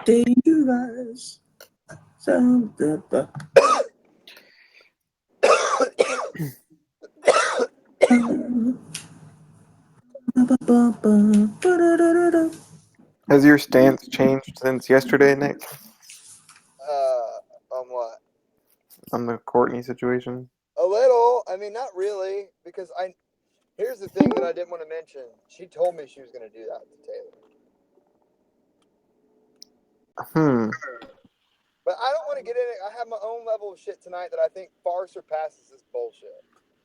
Dangerous. Has your stance changed since yesterday, Nick, On what? on the Courtney situation? A little. I mean, not really, because here's the thing that I didn't want to mention. She told me she was going to do that to Taylor. But I don't want to get in it. I have my own level of shit tonight that I think far surpasses this bullshit.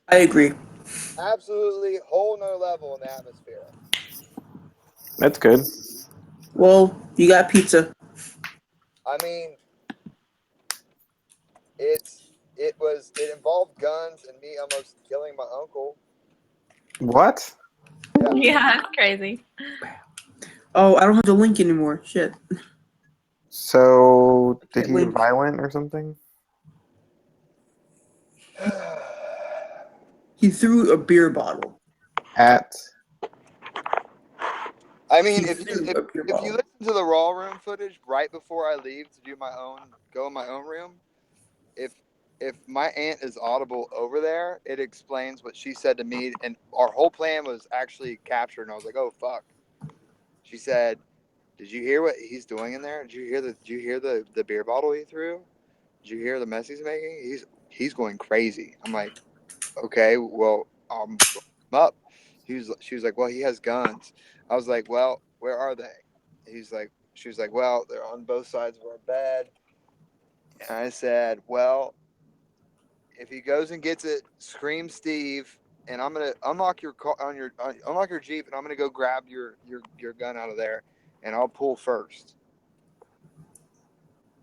I agree. Absolutely whole nother level in the atmosphere. That's good. Well, you got pizza. I mean, it involved guns and me almost killing my uncle. What? Yeah, that's crazy. Oh, I don't have the link anymore. Shit. So, did he Link. get violent or something? He threw a beer bottle. At? I mean, He if threw a beer you bottle. listen to the raw room footage right before I leave to go in my own room, if my aunt is audible over there, it explains what she said to me, and our whole plan was actually captured. And I was like, "Oh fuck!" She said, "Did you hear what he's doing in there? Did you hear the beer bottle he threw? Did you hear the mess he's making? He's going crazy." I'm like, "Okay, well, I'm up." She was like, "Well, he has guns." I was like, "Well, where are they?" She was like, "Well, they're on both sides of our bed." And I said, "Well, if he goes and gets it, scream Steve, and I'm gonna unlock your unlock your Jeep, and I'm gonna go grab your gun out of there, and I'll pull first."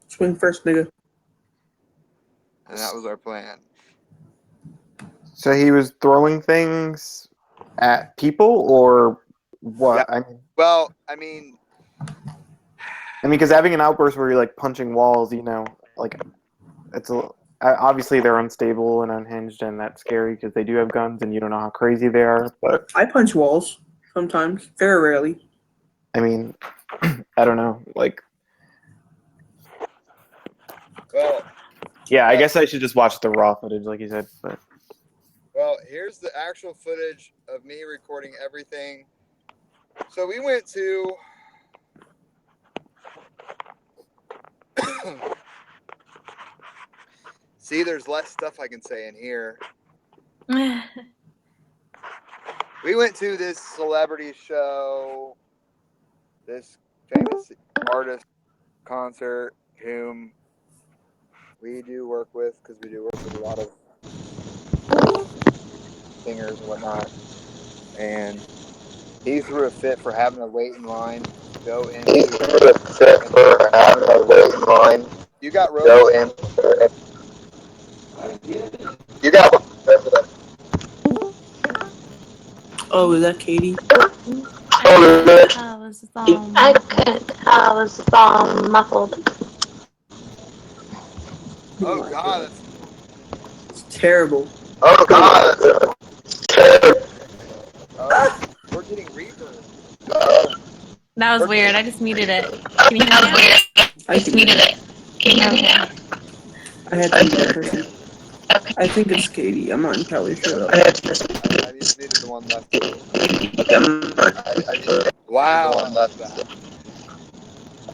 Swing first, nigga. And that was our plan. So he was throwing things at people, or what? Yeah. Well, I mean, because having an outburst where you're like punching walls, like it's obviously they're unstable and unhinged, and that's scary because they do have guns, and you don't know how crazy they are. But I punch walls sometimes, very rarely. I mean, I don't know. Like, well, yeah, I guess I should just watch the raw footage, like you said. But well, here's the actual footage of me recording everything. So we went to see, there's less stuff I can say in here. We went to this celebrity show, this famous artist concert, whom we do work with, because we do work with a lot of singers and whatnot. And he threw a fit for having to wait in line to go in. He threw a fit for having to wait in line. You got go in. You got. Oh, is that Katie? I was muffled. Oh God, it's terrible. Oh God, that's terrible. We're getting reverb. That was weird. I just muted it. Can you hear me now? I just muted it. Can you hear me now? I had to mute that person. I think it's Katie. I'm not entirely sure. I just muted the one left. Wow. The one left that.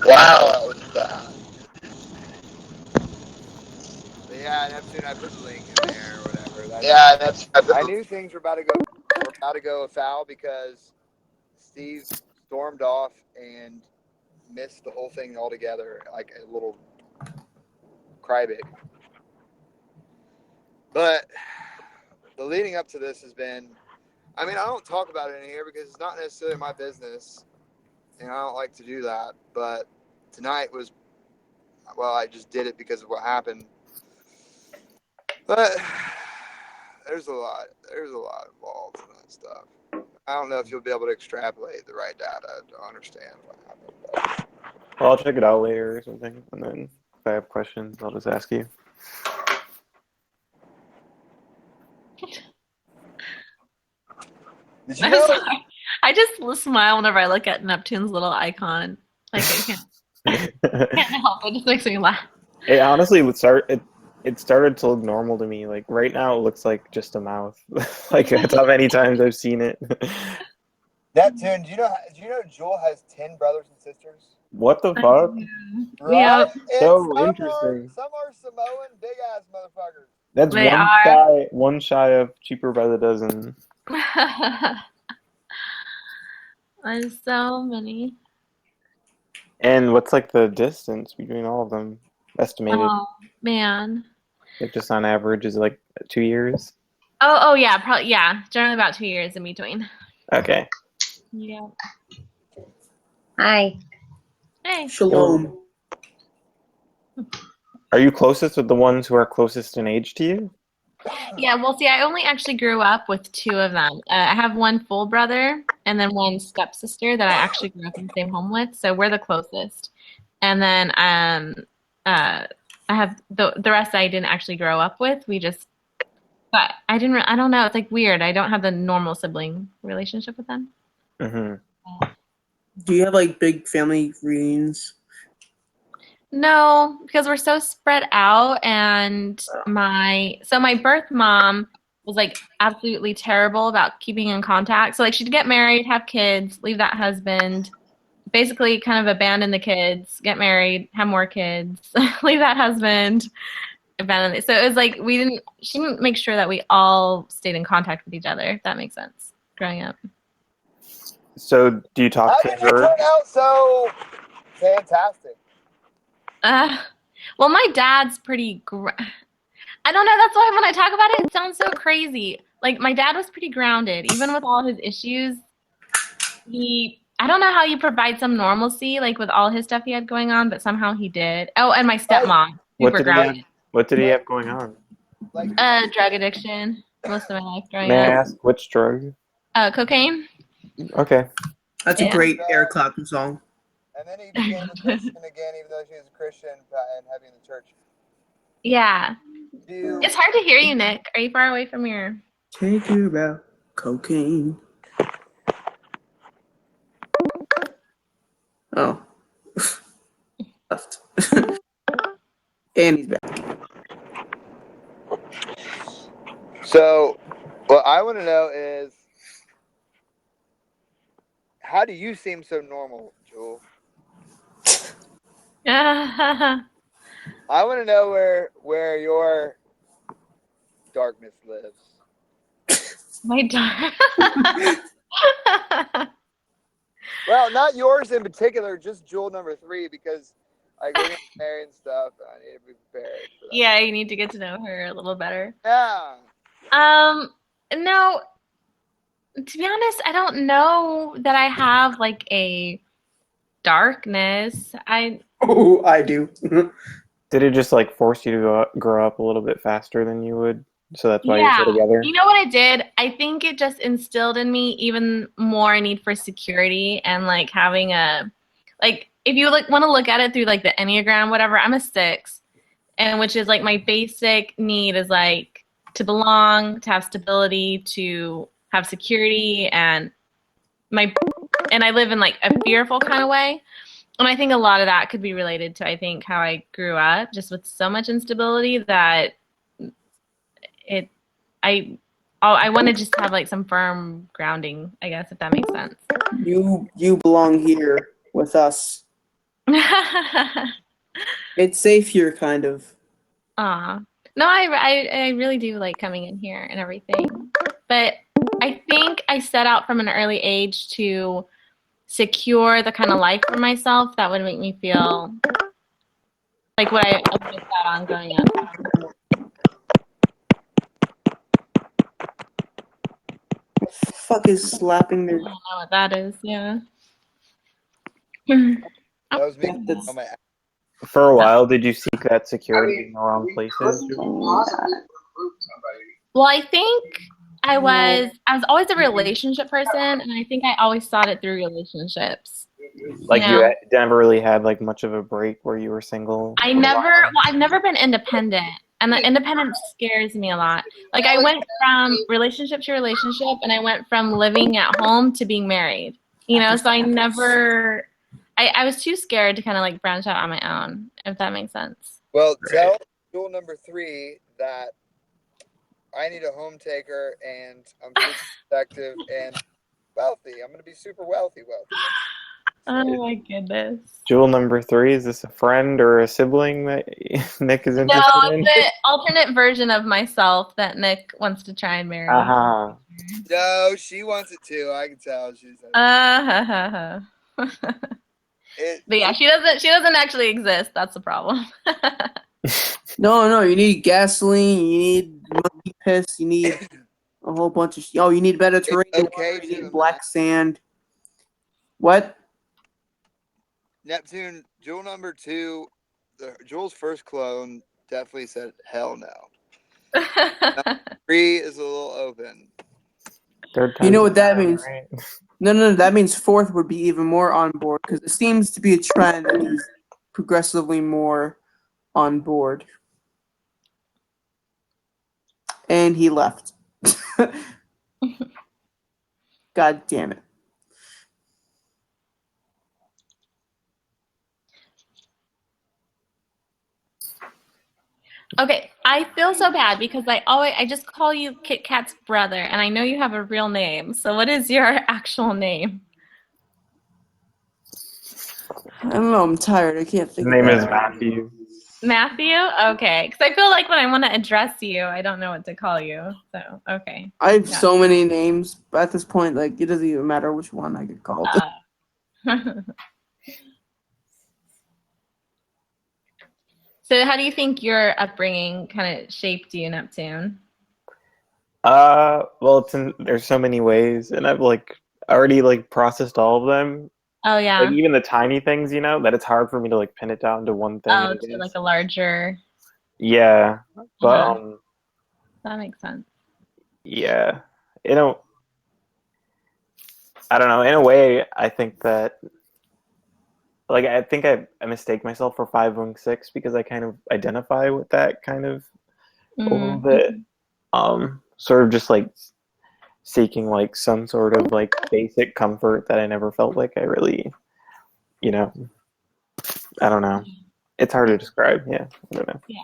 Wow, that was bad. But yeah, Neptune, I put the link in there or whatever. I knew things were about to go afoul because Steve stormed off and missed the whole thing altogether, like a little crybaby. But the leading up to this has been, I mean, I don't talk about it in here because it's not necessarily my business, and I don't like to do that. But tonight was, well, I just did it because of what happened. But there's a lot involved in that stuff. I don't know if you'll be able to extrapolate the right data to understand what happened. But. well, I'll check it out later or something, and then if I have questions, I'll just ask you. Did you know? I just smile whenever I look at Neptune's little icon. Like I can't. Can't help it. Just makes me laugh. It honestly would start. It started to look normal to me. Like right now, it looks like just a mouth. Like that's how many times I've seen it. Neptune, do you know Jewel has 10 brothers and sisters? What the fuck? Right? Yeah. And So some interesting. some are Samoan big ass motherfuckers. That's They are. one shy of cheaper by the dozen. There's so many. And what's like the distance between all of them? Estimated, Oh man. like just on average, is it like 2 years? Oh yeah, probably yeah. Generally about 2 years in between. Okay. Yeah. Hi. Hey. Shalom. Are you closest with the ones who are closest in age to you? Yeah, well, see, I only actually grew up with two of them. I have one full brother and then one stepsister that I actually grew up in the same home with. So we're the closest. And then I have the rest I didn't actually grow up with. But I don't know. It's like weird. I don't have the normal sibling relationship with them. Mm-hmm. Do you have like big family reunions? No, because we're so spread out, and my birth mom was like absolutely terrible about keeping in contact. So like she'd get married, have kids, leave that husband, basically kind of abandon the kids, get married, have more kids, leave that husband, abandon it. So it was like she didn't make sure that we all stayed in contact with each other, if that makes sense, growing up. So do you How talk to did you her? turn out so fantastic? Well, my dad's pretty. I don't know. That's why when I talk about it, it sounds so crazy. Like my dad was pretty grounded, even with all his issues. I don't know how you provide some normalcy, like with all his stuff he had going on, but somehow he did. Oh, and my stepmom, What super did he have? grounded. What did he have going on? Like, Drug addiction, most of my life growing May I up. ask which drug? Cocaine. Okay. That's a Yeah. great Eric Clapton song. and then he became a Christian again, even though she was a Christian and heavy in the church. Yeah, Do it's hard to hear you, Nick. Are you far away from your? Take you out cocaine. Oh. Left. And he's back. so? What I want to know is, how do you seem so normal, Jewel? I want to know where your darkness lives. My dog. Well, not yours in particular, just Jewel number 3, because we're getting married and stuff, and I need to be prepared for that. Yeah, you need to get to know her a little better. Yeah. No, to be honest, I don't know that I have like a darkness. Oh, I do. Did it just like force you to grow up a little bit faster than you would? So that's why Yeah. you're so together? You know what I did? I think it just instilled in me even more need for security and like having like if you like want to look at it through like the Enneagram, whatever, I'm a 6. And which is like my basic need is like to belong, to have stability, to have security, and I live in like a fearful kind of way. And I think a lot of that could be related to I think how I grew up, just with so much instability that I want to just have like some firm grounding, I guess, if that makes sense. You belong here with us. It's safe here, kind of. No, I really do like coming in here and everything. But I think I set out from an early age to secure the kind of life for myself that would make me feel like what I missed out on growing up. Fuck is slapping their. I don't know what that is, yeah. That was me That's- on my For a while, did you seek that security in the wrong places? Well, I think I was always a relationship person, and I think I always sought it through relationships. Like Yeah. you never really had like much of a break where you were single? I've never been independent, and the independence scares me a lot. Like I went from relationship to relationship, and I went from living at home to being married. You know, so I was too scared to kind of like branch out on my own, if that makes sense. Well, tell Jewel number 3 that I need a home taker and I'm super protective and wealthy. I'm going to be super wealthy. Oh my goodness. Jewel number 3, is this a friend or a sibling that Nick is No, interested in? it's the alternate version of myself that Nick wants to try and marry. Uh-huh. No, she wants it too. I can tell. She's. But yeah, she doesn't actually exist. That's the problem. No, you need gasoline, you need monkey piss, you need a whole bunch of you need Mediterranean okay water, you to need black sand. What? Neptune, Jewel number 2, Jewel's first clone definitely said hell no. 3 is a little open. Third You know time's what that the charm, means? right? No, that means fourth would be even more on board because it seems to be a trend that he's progressively more on board. And he left. God damn it. Okay, I feel so bad because I just call you Kit Kat's brother, and I know you have a real name. So what is your actual name? I don't know. I'm tired. I can't His think name of is that. Matthew. Matthew? Okay, because I feel like when I want to address you, I don't know what to call you. So okay. I have Yeah. so many names, but at this point, like, it doesn't even matter which one I get called. So how do you think your upbringing kind of shaped you, Neptune? Well, there's so many ways, and I've like already like processed all of them. Oh yeah. Like even the tiny things, that it's hard for me to like pin it down to one thing. Oh, to like a larger. Yeah, but Uh-huh. That makes sense. yeah, I don't know. In a way, I think that like I think I mistake myself for 516 because I kind of identify with that kind of a little bit. Sort of just like seeking like some sort of like basic comfort that I never felt like I really, I don't know. It's hard to describe. Yeah, I don't know. Yeah.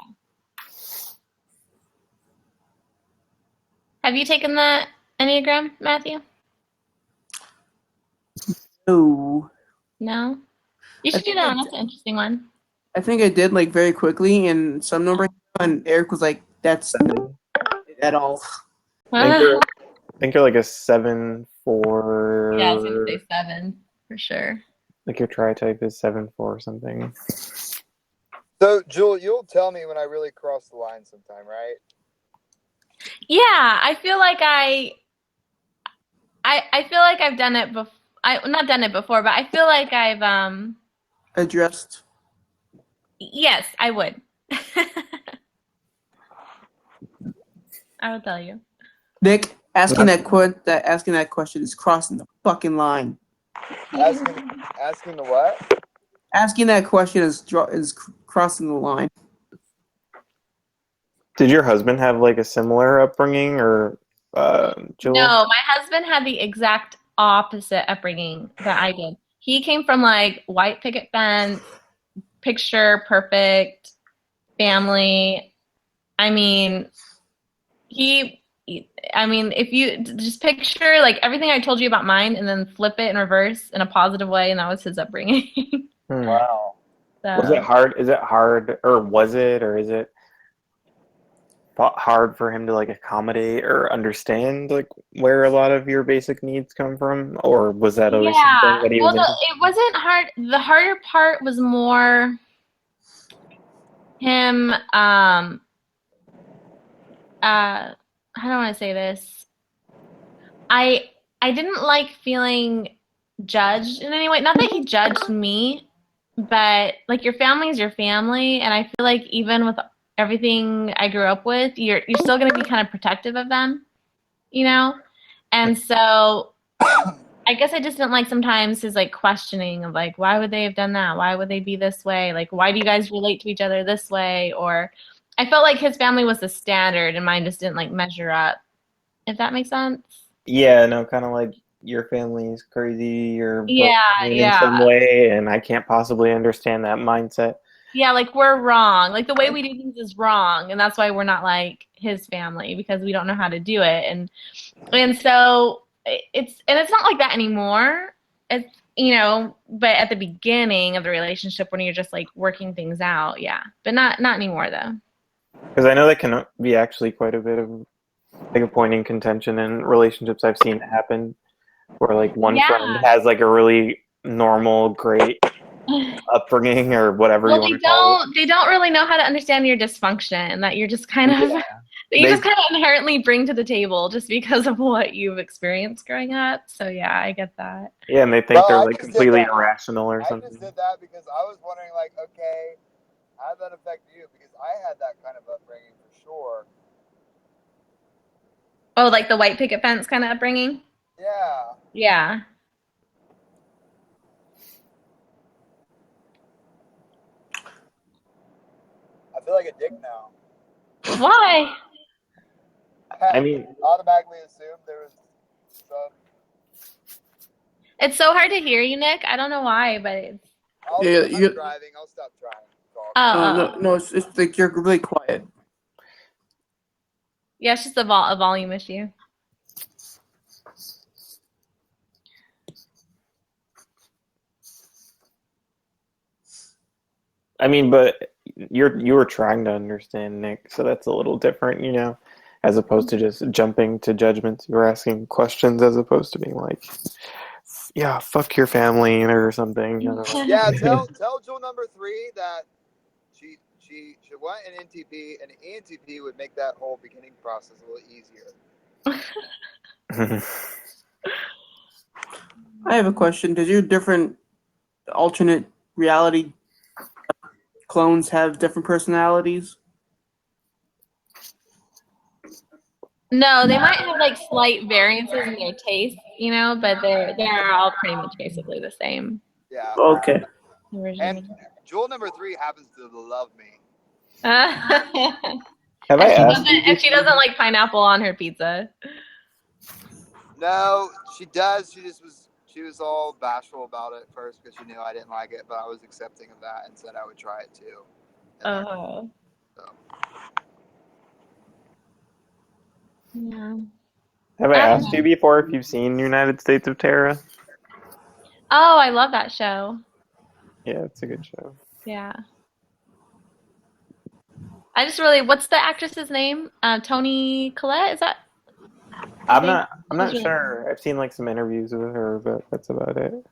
Have you taken the Enneagram, Matthew? No. No? You should do that one. That's an interesting one. I think I did, like, very quickly, and some number, and Eric was like, that's not it at all. I think you're like a 7-4. Yeah, I was going to say 7 for sure. Like your tri-type is 7-4 or something. So, Jewel, you'll tell me when I really cross the line sometime, right? Yeah, I feel like I feel like I've done it before. Not done it before, but I feel like I've Addressed. Yes, I would. I will tell you. Nick, asking that question is crossing the fucking line. Asking the what? Asking that question is crossing the line. Did your husband have like a similar upbringing, or Jewel? No, my husband had the exact opposite upbringing that I did. He came from like white picket fence, picture perfect family. I mean, if you just picture like everything I told you about mine and then flip it in reverse in a positive way, and that was his upbringing. Wow. So, was it hard? Is it hard, or is it hard for him to like accommodate or understand like where a lot of your basic needs come from, or was that always something that he was? It wasn't hard. The harder part was more him. How do I want to say this? I didn't like feeling judged in any way. Not that he judged me, but like your family is your family, and I feel like even with everything I grew up with, you're still going to be kind of protective of them, And so I guess I just didn't like sometimes his like questioning of like, why would they have done that? Why would they be this way? Like, why do you guys relate to each other this way? Or I felt like his family was the standard and mine just didn't like measure up. If that makes sense. Yeah, no, kind of like your family's crazy or Yeah, broken in yeah. some way, and I can't possibly understand that mindset. Yeah, like we're wrong. Like the way we do things is wrong, and that's why we're not like his family because we don't know how to do it. And so it's not like that anymore. It's but at the beginning of the relationship when you're just like working things out, yeah. But not anymore though. Because I know that can be actually quite a bit of like a point in contention in relationships I've seen happen, where like one friend Yeah. has like a really normal, great upbringing or whatever you Well, want to call it. they don't really know how to understand your dysfunction that you're just kind of Yeah. that you They- just kind of inherently bring to the table just because of what you've experienced growing up. So yeah, I get that. Yeah, and they think Well, they're I like just did completely that. irrational or I something. just did that because I was wondering, like, okay, how did that affect you? Because I had that kind of upbringing for sure. Oh, like the white picket fence kind of upbringing? Yeah. Yeah. I feel like a dick now. Why? I mean, Automatically assumed there was some. It's so hard to hear you, Nick. I don't know why, but it's I'm you- driving. I'll stop trying to talk. No, it's like you're really quiet. Yeah, it's just a volume issue. I mean, but you were trying to understand, Nick, so that's a little different, as opposed to just jumping to judgments. You were asking questions as opposed to being like, yeah, fuck your family or something. Yeah, tell Jewel number 3 that she want an NTP, and an ENTP would make that whole beginning process a little easier. I have a question. Does your different alternate reality clones have different personalities? No, they might have like slight variances in their taste, but they're all pretty much basically the same. Yeah. Okay. And Jewel number 3 happens to love me. Have I asked you? And she doesn't like pineapple on her pizza. No, she does. She was all bashful about it first because she knew I didn't like it, but I was accepting of that and said I would try it too. Oh. So. Yeah. Have I asked you before if you've seen United States of Terra? Oh, I love that show. Yeah, it's a good show. Yeah. What's the actress's name? Toni Collette, is that? I'm not sure. I've seen like some interviews with her, but that's about it.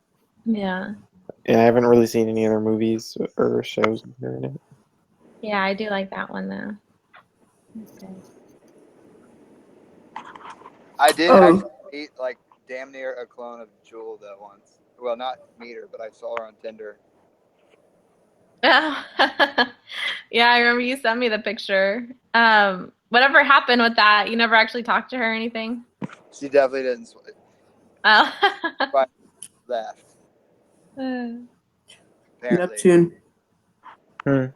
Yeah. Yeah, I haven't really seen any other movies or shows with her in it. Yeah, I do like that one though. Okay. I did Oh. actually meet like damn near a clone of Jewel though once. Well, not meet her, but I saw her on Tinder. Oh. Yeah, I remember you sent me the picture. Whatever happened with that? You never actually talked to her or anything? She definitely didn't swipe Oh. left. Apparently. Neptune. Hmm.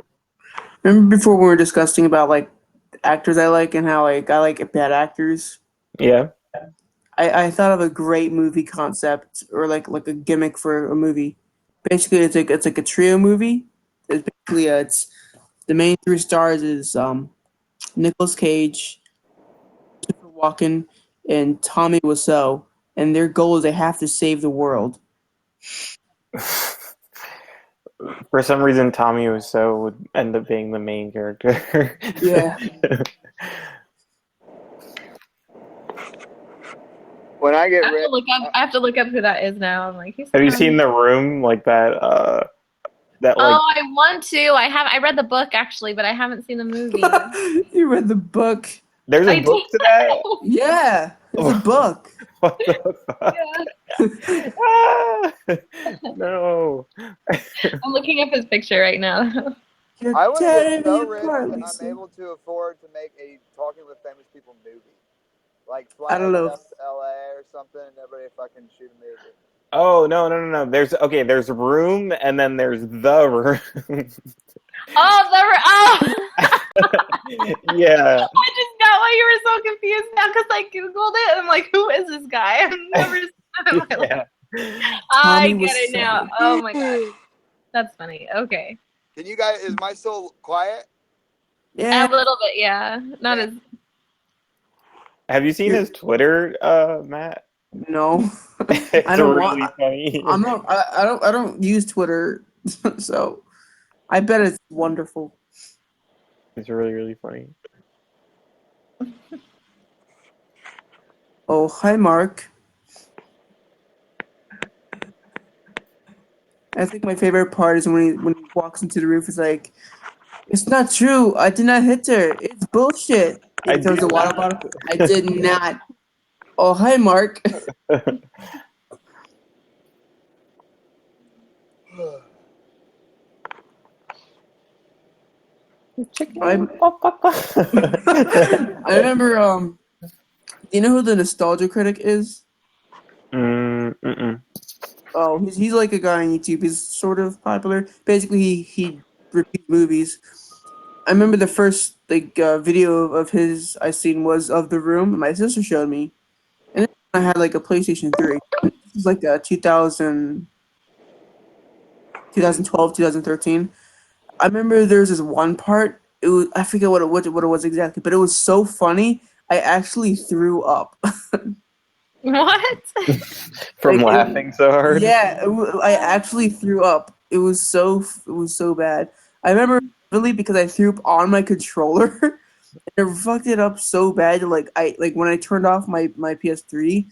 Remember before we were discussing about like actors I like and how like I like bad actors? Yeah. I thought of a great movie concept or like a gimmick for a movie. Basically, it's like a trio movie. It's basically it's the main 3 stars is Nicolas Cage, Christopher Walken, and Tommy Wiseau, and their goal is they have to save the world. For some reason, Tommy Wiseau would end up being the main character. Yeah. When I get I have to look up who that is now. I'm like, Have you seen The Room? Like that. That like. Oh, I want to. I read the book actually, but I haven't seen the movie. You read the book? There's a book to that. Yeah, it's a book. What the fuck? Yeah. Ah! No. I'm looking up his picture right now. You're I want to tearing get so me rich apart, that Lisa. I'm able to afford to make a Talking with Famous People movie. Like fly I don't know. to LA or something and everybody fucking shoot a movie. Oh no. There's Room and then there's The Room. Oh, Yeah. I just got why you were so confused now because I googled it and I'm like, who is this guy? I've never seen Yeah. I Tommy was get it now. savage. Oh my god, that's funny. Okay, Can you guys? Is my soul quiet? Yeah. a little bit, yeah. Not as Have you seen You're- his Twitter, Matt? No. I It's don't really want. funny. I'm not. I don't use Twitter, so I bet it's wonderful. It's really, really funny. Oh, hi, Mark. I think my favorite part is when he walks into the roof. It's like, it's not true. I did not hit her. It's bullshit. I He throws do a water bottle. I did not. Oh, hi, Mark. I I remember. Do you know who the nostalgia critic is? Mm-mm. Oh, he's like a guy on YouTube. He's sort of popular. Basically, he reviews movies. I remember the first video of his I seen was of The Room. My sister showed me, and then I had like a PlayStation 3. This was like 2012, 2013. I remember there was this one part. It was I forget what it was exactly, but it was so funny. I actually threw up. what? From Like, laughing so hard. Yeah, I actually threw up. It was so bad. I remember really because I threw up on my controller. And it fucked it up so bad. Like when I turned off my PS3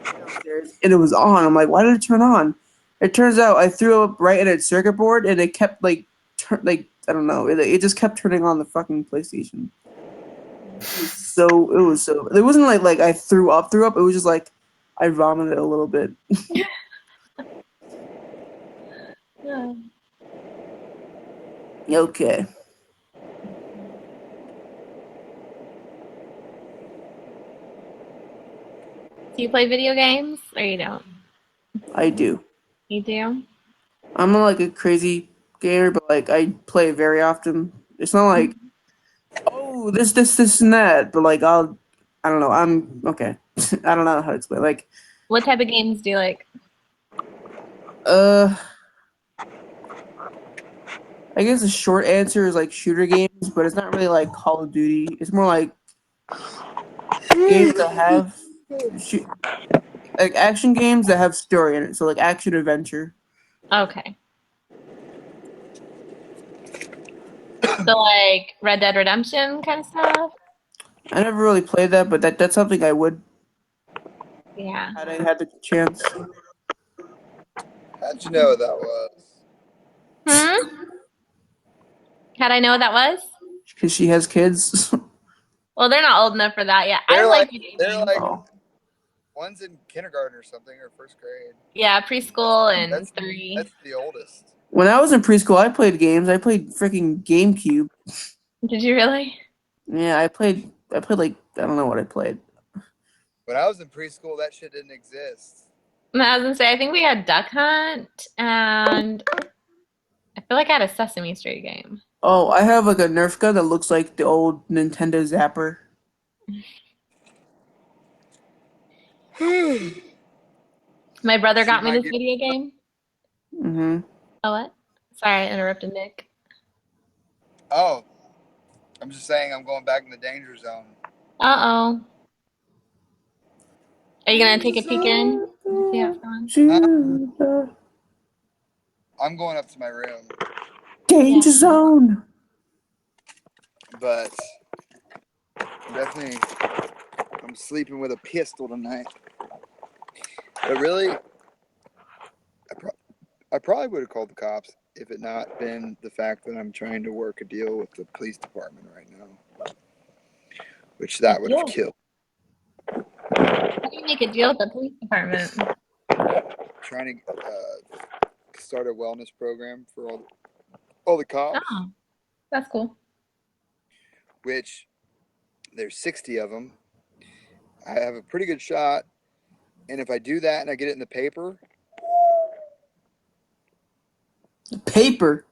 downstairs and it was on. I'm like, why did it turn on? It turns out I threw up right at its circuit board and it kept I don't know. It just kept turning on the fucking PlayStation. It was so. It wasn't like I threw up. It was just like I vomited a little bit. Okay, Do you play video games or you don't? I do. You do? I'm not like a crazy gamer, but like I play very often. It's not like oh this and that, but like I don't know. I'm okay. I don't know how to explain. Like What type of games do you like? uh, I guess the short answer is like shooter games, but it's not really like Call of Duty. It's more like games that have shoot like action games that have story in it. So like action adventure. Okay. So like Red Dead Redemption kind of stuff? I never really played that, but that's something I would Yeah. had I had the chance. How'd you know what that was? Hmm? How'd I know what that was? Because she has kids. Well, they're not old enough for that yet. I They're like like video they're games. like Oh. one's in kindergarten or something or first grade. Yeah, preschool and That's 3. that's the oldest. When I was in preschool, I played games. I played freaking GameCube. Did you really? Yeah, I played like I don't know what I played. When I was in preschool, that shit didn't exist. And I was gonna say I think we had Duck Hunt and I feel like I had a Sesame Street game. Oh, I have like a Nerf gun that looks like the old Nintendo Zapper. My brother got me might this get- video game. Mm-hmm. Oh what? Sorry, I interrupted Nick. Oh, I'm just saying I'm going back in the danger zone. Uh-oh. Are you gonna take a peek in? See how it's going? I'm going up to my room, Danger zone. but definitely I'm sleeping with a pistol tonight. But really, I probably would have called the cops if it not been the fact that I'm trying to work a deal with the police department right now, which that would have killed. How do you make a deal with the police department? Trying to start a wellness program for all the cops, Oh, that's cool. which there's 60 of them. I have a pretty good shot, and if I do that and I get it in the paper, Paper.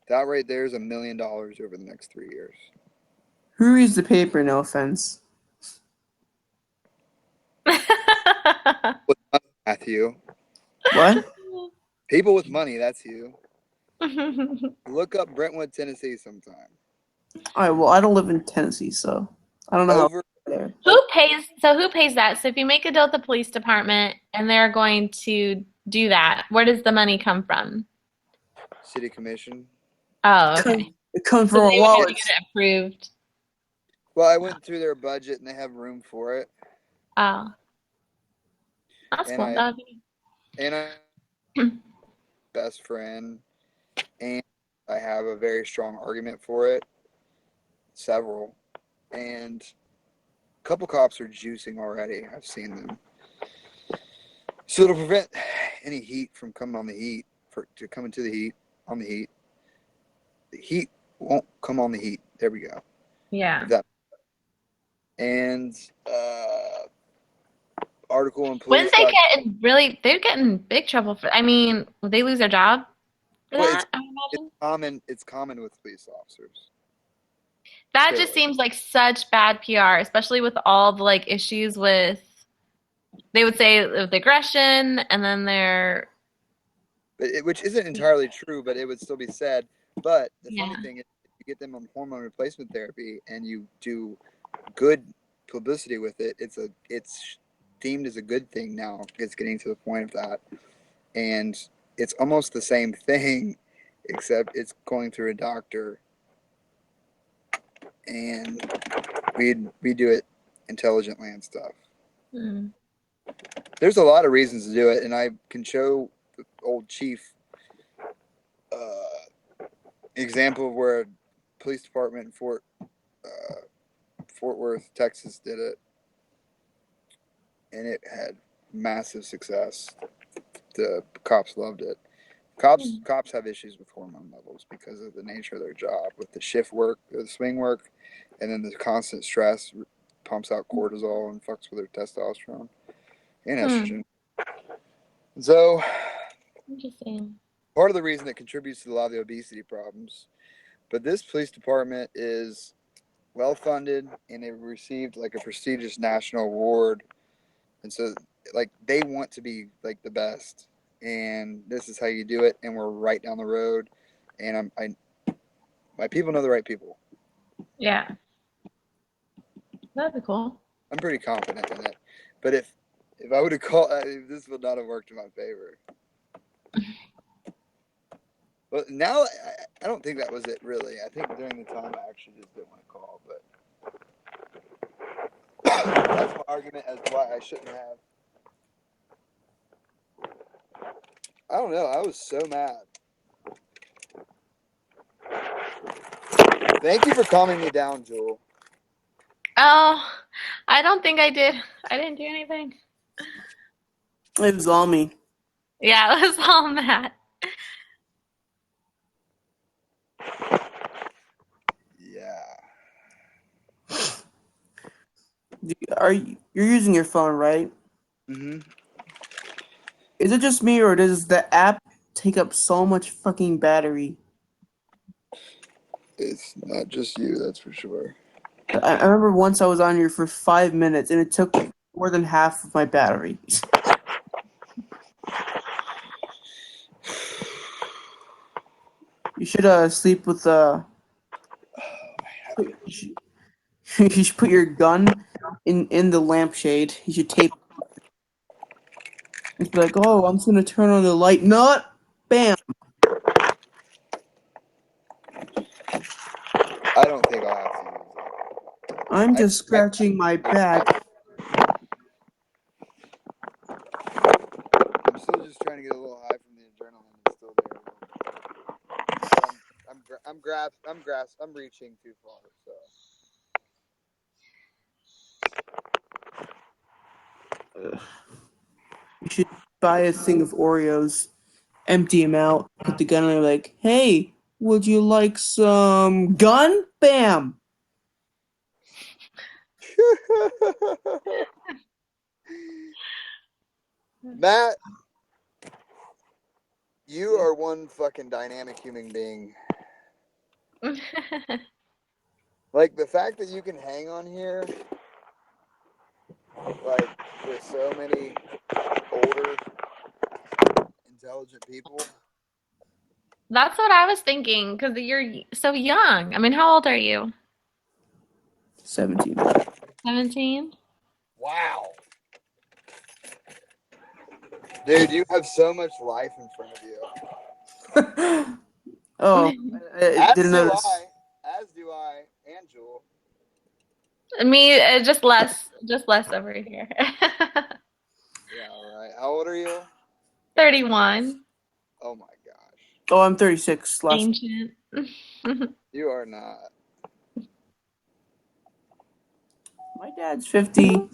that right there is $1 million over the next 3 years. Who reads the paper? No offense. Matthew. What? People with money, that's you. Look up Brentwood, Tennessee sometime. All right. Well, I don't live in Tennessee, so I don't know how Over there. Who pays that? So if you make a deal with the police department and they're going to do that, where does the money come from? City Commission. Oh, okay. It comes So from our they would have to wallets. get it approved. Well, I went through their budget and they have room for it. Oh. That's And cool. I That would be and I best friend, and I have a very strong argument for it. Several, and a couple cops are juicing already. I've seen them. So to prevent any heat from coming on the heat, to come into the heat on the heat won't come on the heat. There we go. yeah. That and article in police. Wouldn't they get in they'd get in big trouble for, I mean, would they lose their job for Well, that, I would imagine? It's common with police officers. That Really? just seems like such bad PR, especially with all the like issues with, they would say with aggression and then they're, Which isn't entirely true, but it would still be said. But the funny yeah. thing is, you get them on hormone replacement therapy, and you do good publicity with it. It's deemed as a good thing now. It's getting to the point of that, and it's almost the same thing, except it's going through a doctor, and we do it intelligently and stuff. Hmm. There's a lot of reasons to do it, and I can show the old chief example of where a police department in Fort Worth, Texas, did it, and it had massive success. The cops loved it. Cops have issues with hormone levels because of the nature of their job, with the shift work, the swing work, and then the constant stress pumps out cortisol and fucks with their testosterone and estrogen. So Interesting. part of the reason it contributes to a lot of the obesity problems. But this police department is well funded, and they received like a prestigious national award, and so like they want to be like the best, and this is how you do it. And we're right down the road, and my people know the right people. Yeah. That'd be cool. I'm pretty confident in it. But if I would have called, this would not have worked in my favor. But now I don't think that was it really. I think during the time I actually just didn't want to call, but that's my argument as to why I shouldn't have. I don't know. I was so mad. Thank you for calming me down, Jewel. Oh, I don't think I did. I didn't do anything. It was all me. Yeah, it was all Matt. Yeah. You're using your phone, right? Mm-hmm. Is it just me, or does the app take up so much fucking battery? It's not just you, that's for sure. I remember once I was on here for 5 minutes, and it took more than half of my battery. You should sleep with you should, you should put your gun in the lampshade. You should tape. It's like, oh, I'm just gonna turn on the light. Not, bam. I don't think I'll have to use it. I'm just scratching my back. I'm still just trying to get a little high from the adrenaline. It's still there. I'm reaching too far. So You should buy a thing of Oreos, empty them out, put the gun in there, like, hey, would you like some gun? Bam. Matt, you are one fucking dynamic human being. Like the fact that you can hang on here like with so many older, intelligent people. That's what I was thinking because you're so young. I mean, how old are you? 17. 17? Wow. Dude, you have so much life in front of you. Oh, I As didn't do notice. I. As do I, and Jewel. Me, just less over here. Yeah, all right. How old are you? 31. Oh my gosh. Oh, I'm 36. Ancient. You are not. My dad's 50.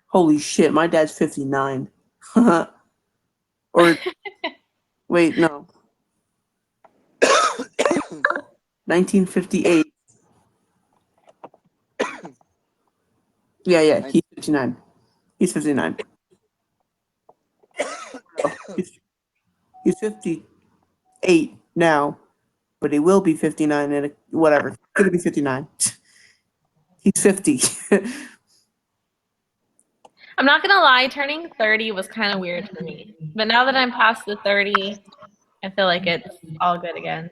Holy shit, my dad's 59. Or, wait, no. 1958. Yeah, he's 59. He's 59. No, he's 58 now, but he will be 59 in whatever. He's gonna be 59. He's 50. I'm not gonna lie, turning 30 was kind of weird for me. But now that I'm past the 30, I feel like it's all good again.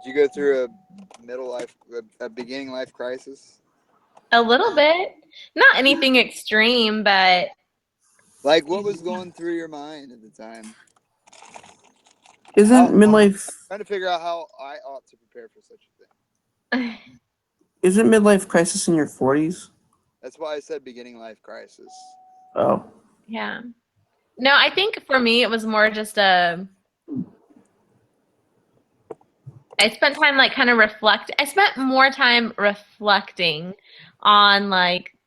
Did you go through a beginning life crisis? A little bit. Not anything extreme, but Like, what was going through your mind at the time? Isn't I'm midlife trying to figure out how I ought to prepare for such a thing. isn't midlife crisis in your 40s? That's why I said beginning life crisis. Oh. yeah. No, I think for me it was more just I spent time like kind of I spent more time reflecting on like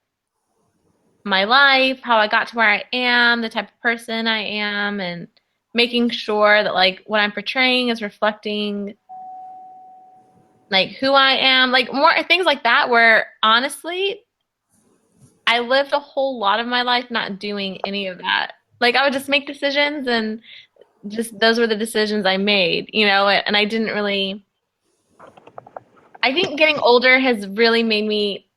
my life, how I got to where I am, the type of person I am, and making sure that like what I'm portraying is reflecting like who I am, like more things like that where honestly I lived a whole lot of my life not doing any of that. Like I would just make decisions and just those were the decisions I made, you know, and I didn't really I think getting older has really made me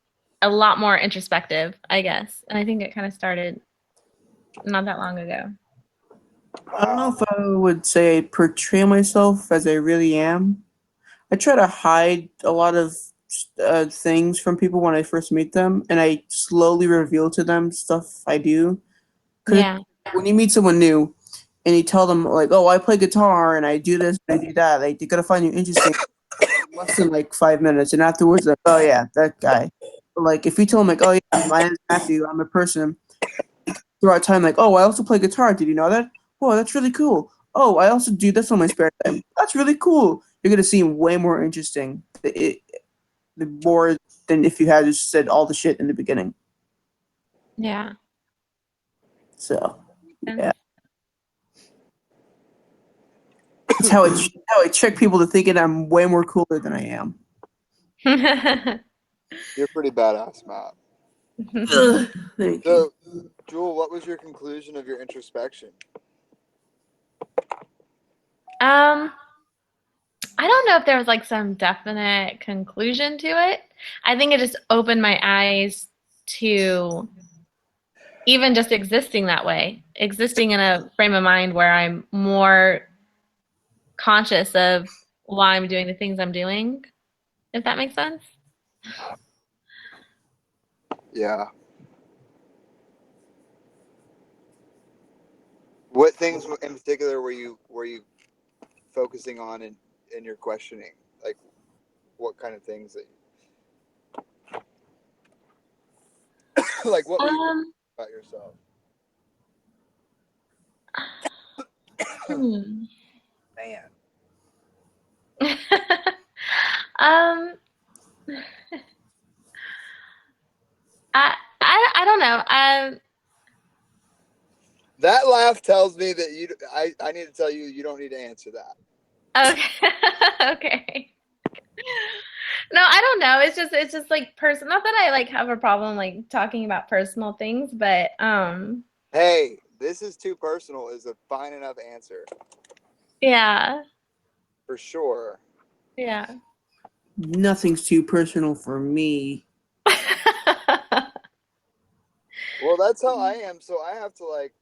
a lot more introspective, I guess. And I think it kind of started not that long ago. I don't know if I would say I portray myself as I really am. I try to hide a lot of things from people when I first meet them, and I slowly reveal to them stuff I do. Because Yeah. when you meet someone new and you tell them, like, oh, I play guitar and I do this and I do that, like, they're going to find you interesting less than like 5 minutes. And afterwards, like, oh, yeah, that guy. But, like, if you tell them, like, oh, yeah, my name is Matthew, I'm a person, throughout time, like, oh, I also play guitar. Did you know that? Oh, that's really cool. Oh, I also do this on my spare time. That's really cool. You're gonna seem way more interesting, the more than if you had just said all the shit in the beginning. Yeah. So, yeah, it's how I trick people to thinking I'm way more cooler than I am. You're pretty badass, Matt. Thank you. So, Jewel, what was your conclusion of your introspection? I don't know if there was like some definite conclusion to it. I think it just opened my eyes to even just existing that way, existing in a frame of mind where I'm more conscious of why I'm doing the things I'm doing, if that makes sense. Yeah. What things in particular were you focusing on in your questioning? Like, what kind of things that like what were you thinking about yourself? Man. um, I don't know. That laugh tells me that I need to tell you you don't need to answer that. Okay. Okay. No, I don't know. It's just like personal. Not that I like have a problem like talking about personal things, but Hey, this is too personal is a fine enough answer. yeah. For sure. Yeah. nothing's too personal for me. Well, that's how I am. So I have to like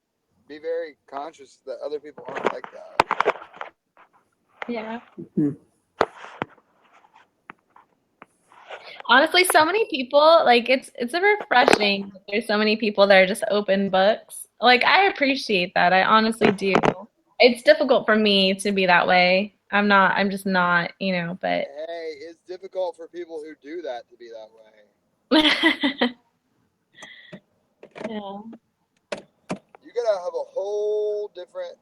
be very conscious that other people aren't like that. Yeah. Mhm. Honestly, so many people like it's a refreshing that there's so many people that are just open books. Like I appreciate that. I honestly do. It's difficult for me to be that way. I'm just not, but Hey, it's difficult for people who do that to be that way. yeah. You gotta have a whole different.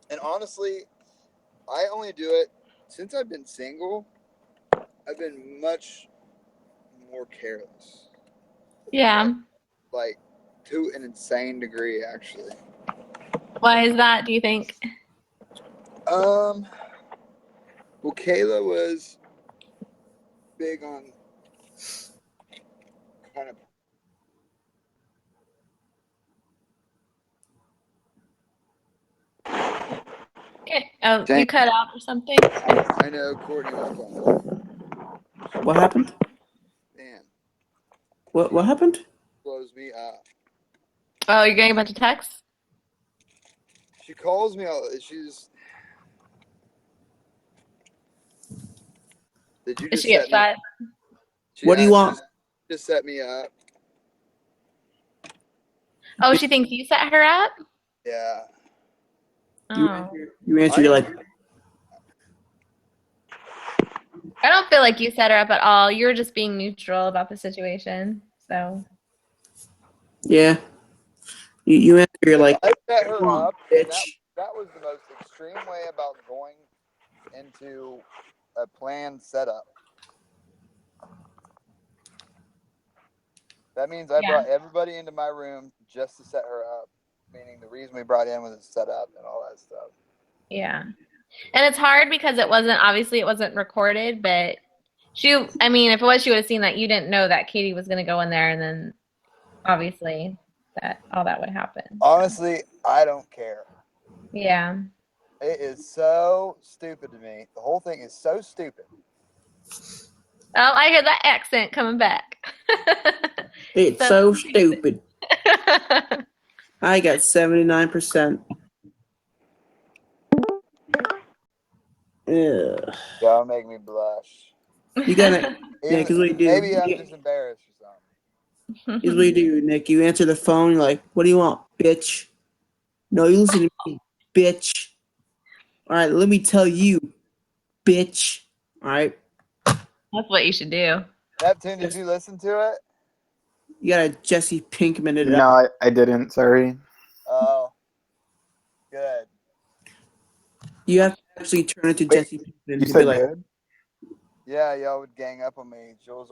And honestly, I only do it since I've been single. I've been much more careless, Yeah. like to an insane degree, actually. Why is that, do you think? Well, Kayla was big on kind of. Okay. Oh, you Dang. cut out or something? I know Courtney was calling. What happened? Man, What happened? blows me up. Oh, you're getting a bunch of texts? She calls me all. She's. Did you Is just she set me? upset? What do you want? Just set me up. Oh, she thinks you set her up? Yeah. Oh. You answer. You're like, I don't feel like you set her up at all. You're just being neutral about the situation. So yeah. You answer. You're like, I set her come on, up, and bitch. that was the most extreme way about going into a planned setup. That means I brought everybody into my room just to set her up, meaning the reason we brought in was to set up and all that stuff. yeah. And it's hard because it wasn't recorded, but if it was, she would have seen that you didn't know that Katie was going to go in there, and then obviously all that would happen. Honestly, I don't care. Yeah. It is so stupid to me. The whole thing is so stupid. Oh, I hear that accent coming back. It's so stupid. I got 79%. Ugh. Don't make me blush. You gotta. Yeah, because what you do. Maybe I'm just embarrassed or something. Here's what you do, Nick. You answer the phone. You're like, "What do you want, bitch?" No, you listen to me, bitch. All right, let me tell you, bitch. All right. That's what you should do. Neptune, did you listen to it? You gotta Jesse Pinkman it up. No, I didn't. Sorry. Oh, good. You have to actually turn it to Wait, Jesse Pinkman You and be said like, good? Yeah, y'all would gang up on me. Joel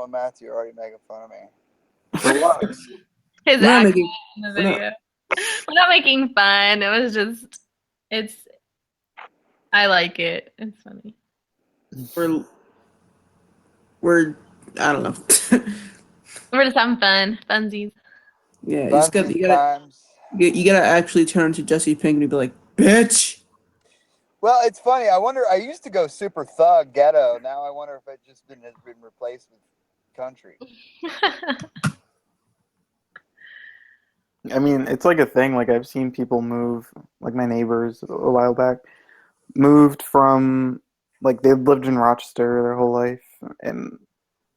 and Matthew are already making fun of me. For what? His We're not accent making- in the we're not- video. We're not making fun. It was just, I like it. It's funny. we're I don't know. We're just having fun. Funsies. Yeah, Fun you gotta times. you gotta actually turn to Jesse Pinkman and be like, bitch. Well, it's funny. I wonder. I used to go super thug ghetto. Now I wonder if it just has been replaced with country. I mean, it's like a thing. Like I've seen people move, like my neighbors a while back, moved from like they've lived in Rochester their whole life, and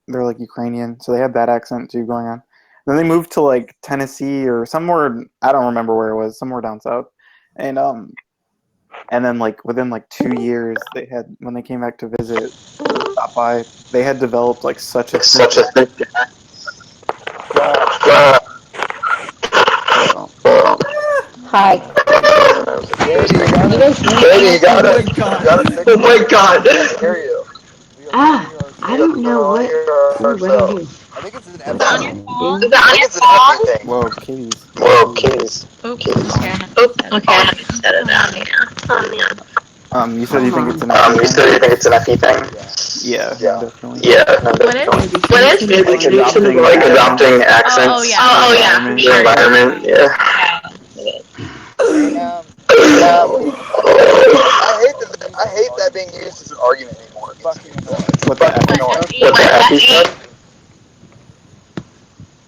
they're like Ukrainian, so they had that accent too going on. Then they moved to like Tennessee or somewhere, I don't remember where it was, somewhere down south, and then like within like 2 years, they had when they came back to visit, stop by, they had developed like such a thick Hi. Katie, you You gotta, Oh my god. oh my god! Hear you. I don't know what you're running here. I think it's an Is it on your Effie. phone? I think it's an Effie thing. Whoa, kitties. Oops. Okay, I have to set it down. You said you think it's an Effie thing? Yeah, Yeah. definitely. What is? What is? Like adopting accents. Oh yeah. The environment. Yeah. I hate that being used as an argument anymore. It fucking annoys. What the F stuff? What the F stuff?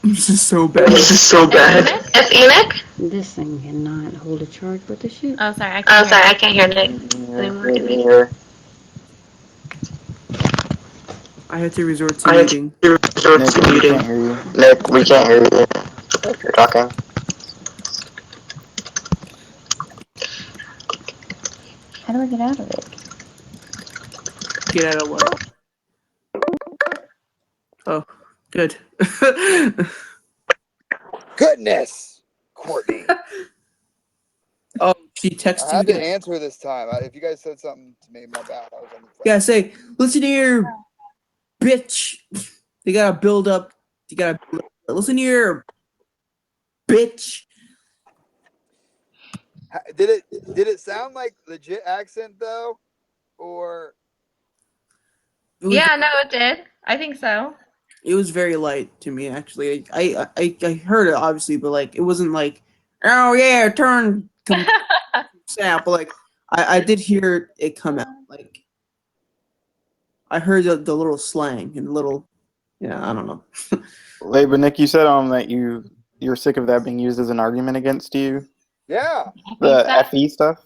This is so bad. This is so bad. F Enoch? This thing cannot hold a charge. What the shit? Oh, sorry. I can't hear Nick anymore. I had to resort to I had to muting. resort Nick, to we muting. can't hear you. Nick, we can't hear you if you're talking. How do I get out of it? Get out of what? Oh, good. Goodness, Courtney. Oh, she I texted had to me. answer this time. If you guys said something to me, my bad. I was on the phone. Yeah, say, listen here, bitch. You gotta build up. You gotta listen here, bitch. Did it sound like legit accent though, or It was, Yeah, no, it did. I think so. it was very light to me actually. I heard it obviously, but like it wasn't like, oh yeah, turn snap. But like I did hear it come out. Like I heard the little slang and little, yeah, I don't know. Hey, but Nick, you said that you're sick of that being used as an argument against you. yeah? The FE stuff.